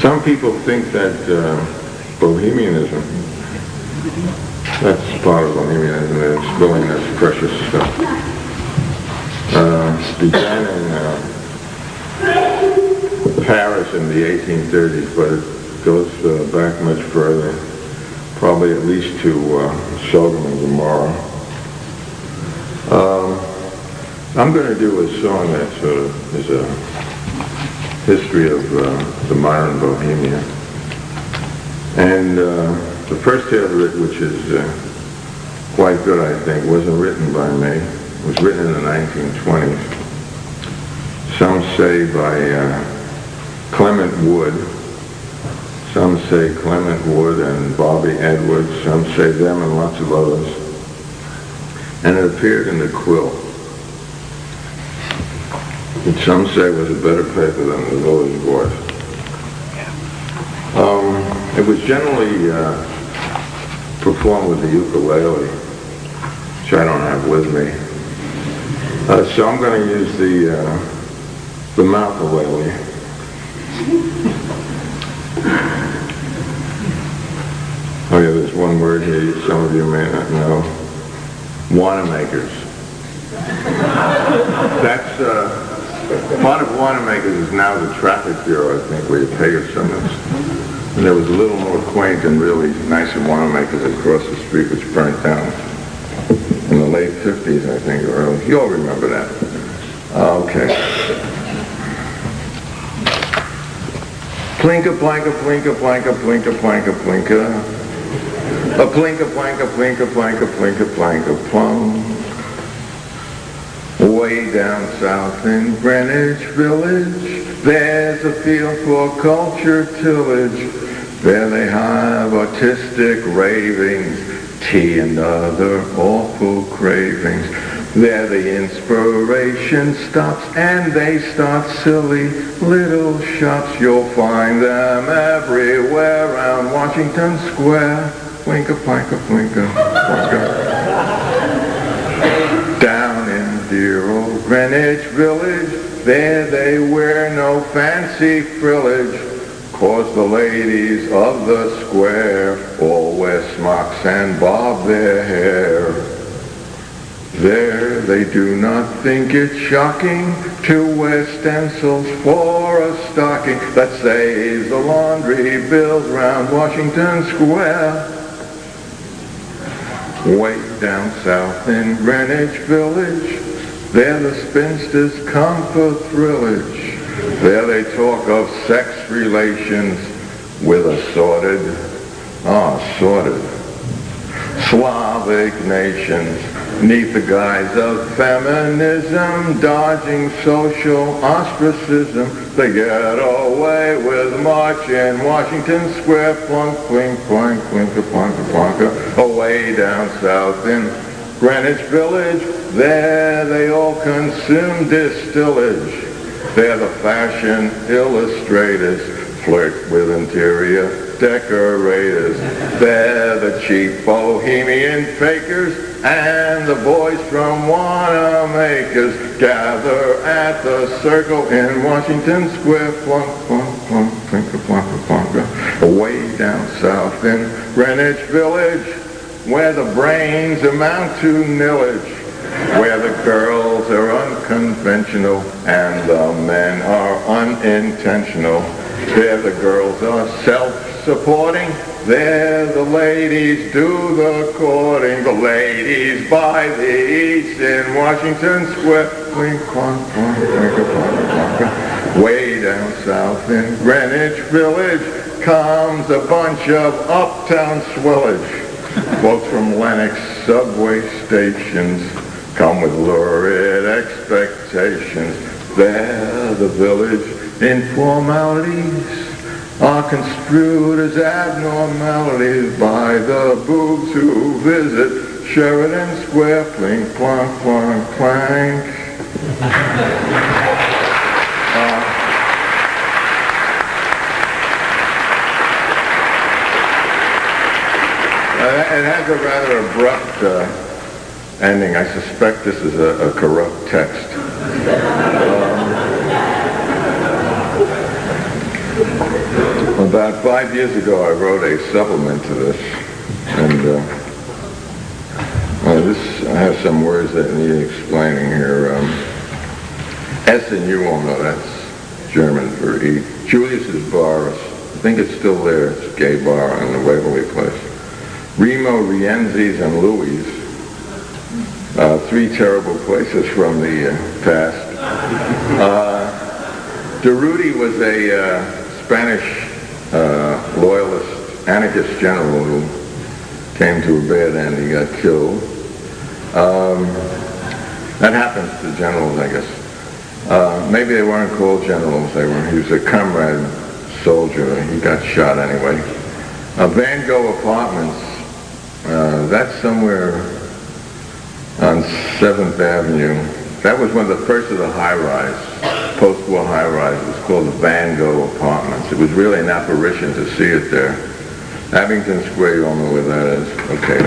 Some people think that bohemianism, that's part of bohemianism, is spilling this precious stuff. Began in Paris in the 1830s, but it goes back much further, probably at least to Sodom and Gomorrah. I'm going to do a song that sort of is a history of the modern bohemia. And the first half of it, which is quite good, I think, wasn't written by me. It was written in the 1920s. Some say by Clement Wood. Some say Clement Wood and Bobby Edwards. Some say them and lots of others. And it appeared in the Quill, which some say was a better paper than the Village Voice. It was generally performed with the ukulele, which I don't have with me. So I'm going to use the mouth-ukulele. Oh yeah, there's one word here some of you may not know. Wanamaker's. That's part of Wanamaker's is now the traffic bureau, I think, where you pay your summons. And there was a little more quaint and really nicer Wanamaker's across the street, which burnt down in the late 50s, I think, or early. You all remember that. Okay. Plinka, planka, plinka, planka, plinka, planka, plinka. A plinka, planka, plinka, planka, plinka, planka, plum. Way down south in Greenwich Village, there's a field for culture tillage. There they have artistic ravings, tea and other awful cravings. There the inspiration stops and they start silly little shops. You'll find them everywhere around Washington Square. Plinka, planka, plinka, planka. Down in dear old Greenwich Village, there they wear no fancy frillage, 'cause the ladies of the square all wear smocks and bob their hair. There they do not think it shocking to wear stencils for a stocking that saves the laundry bills round Washington Square. Way down south in Greenwich Village, there the spinsters come for thrillage. There they talk of sex relations with assorted Slavic nations, neath the guise of feminism, dodging social ostracism. They get away with march in Washington Square, plunk, plink, plank, plinka, plonka, plonka. Away down south in Greenwich Village, there they all consume distillage. They're the fashion illustrators, flirt with interior decorators. They're the cheap bohemian fakers, and the boys from Wanamaker's gather at the circle in Washington Square. Plunk, plunk, plunk, plinka, plonka, plonka. Away down south in Greenwich Village, where the brains amount to nillage, where the girls are unconventional and the men are unintentional. There the girls are self-supporting, there the ladies do the courting. The ladies by the east in Washington Square. Clink, clonk, clonk, clinka, clonka, clonka. Way down south in Greenwich Village comes a bunch of uptown swillage. Folks from Lenox subway stations come with lurid expectations. There the village informalities are construed as abnormalities by the boobs who visit Sheridan Square. Plink, plonk, plonk, plank. It has a rather abrupt ending. I suspect this is a corrupt text. About 5 years ago, I wrote a supplement to this, and this has some words that need explaining here. Essen, you won't know, that's German for eat. Julius's Bar, I think it's still there. It's a gay bar in the Waverly Place. Remo, Rienzi's, and Louis. 3 terrible places from the past. Durruti was a Spanish loyalist, anarchist general who came to a bad end. He got killed. That happens to generals, I guess. Maybe they weren't called generals. He was a comrade soldier. He got shot anyway. Van Gogh Apartments, that's somewhere on 7th Avenue. That was one of the first of the high-rise, post-war high-rise. It was called the Van Gogh Apartments. It was really an apparition to see it there. Abington Square, you all know where that is. Okay.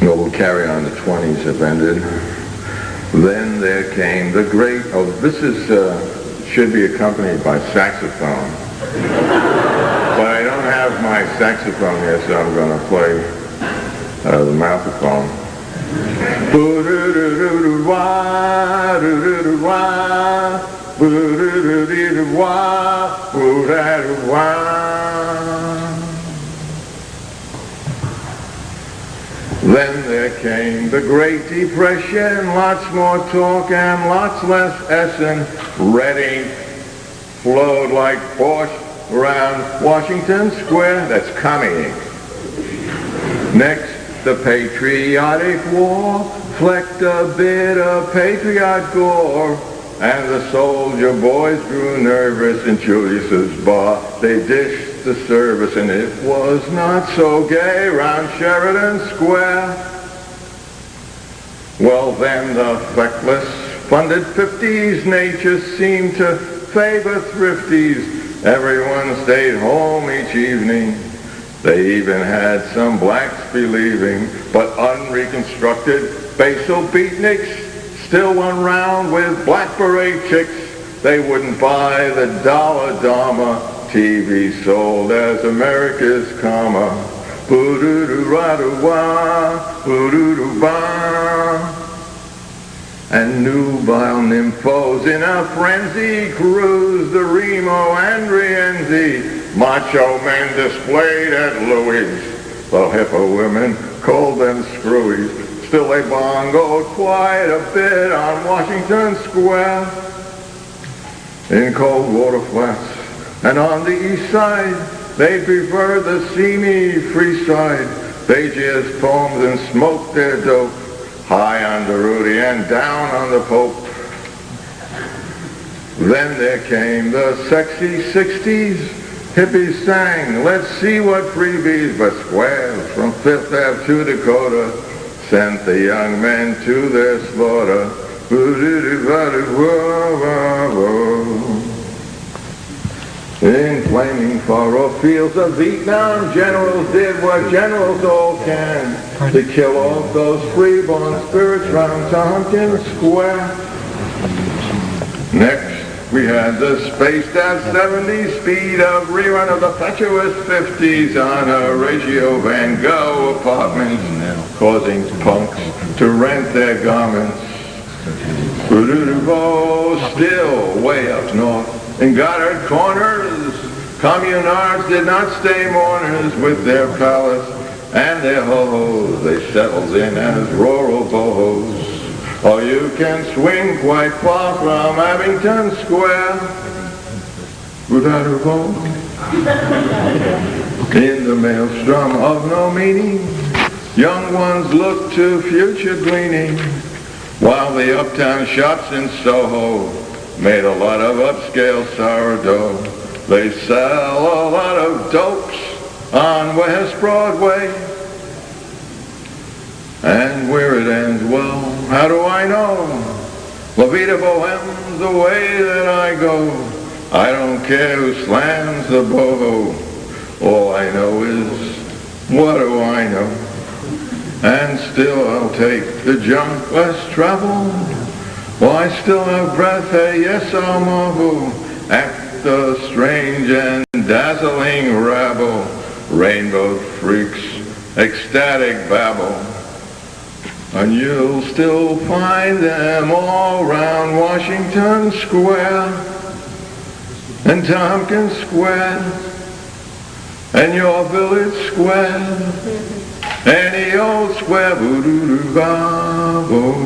No, we'll carry on. The 20s have ended. Then there came the great, this is, should be accompanied by saxophone. But I don't have my saxophone here, so I'm going to play the mouthphone. Then there came the Great Depression, lots more talk and lots less Essen. Reading flowed like Porsche around Washington Square. That's coming. Next, the Patriotic War flecked a bit of patriot gore, and the soldier boys grew nervous in Julius's Bar. They dished the service, and it was not so gay round Sheridan Square. Well, then the feckless funded 50s nature seemed to favor thrifties. Everyone stayed home each evening. They even had some blacks believing, but unreconstructed basal beatniks still went round with black beret chicks. They wouldn't buy the dollar Dharma TV sold as America's comma. Boo-doo-doo-ra-doo-wah, boo-doo-doo-bah. And nubile nymphos in a frenzy cruised the Remo and Rienzi. Macho men displayed at Louis. The hippo women called them screwies. Still they bongoed quite a bit on Washington Square. In cold water flats and on the east side, they preferred the seamy free side. They jizzed poems and smoked their dope. High on Durruti and down on the Pope. Then there came the sexy 60s. Hippies sang, let's see what freebies, but squares from Fifth Ave to Dakota sent the young men to their slaughter. In flaming furrow fields of Vietnam, generals did what generals all can to kill off those freeborn spirits round Tompkins Square. Next, we had the spaced out 70s speed of rerun of the fatuous 50s on Horatio Van Gogh Apartments, causing punks to rent their garments. Still way up north in Goddard Corners, communards did not stay mourners with their palace and their ho-hos. They settled in as rural bohos. Or you can swing quite far from Abington Square without a vote. In the maelstrom of no meaning, young ones look to future gleaning, while the uptown shops in Soho made a lot of upscale sourdough. They sell a lot of dopes on West Broadway. And where it ends, well, how do I know? La Vida Bohem's the way that I go. I don't care who slams the boho. All I know is, what do I know? And still I'll take the junk less traveled Well, I still have breath, hey, yes, I'll marvel at the strange and dazzling rabble, rainbow freaks, ecstatic babble. And you'll still find them all round Washington Square and Tompkins Square and your village square, any old square, boo-doo-doo-ba-boo.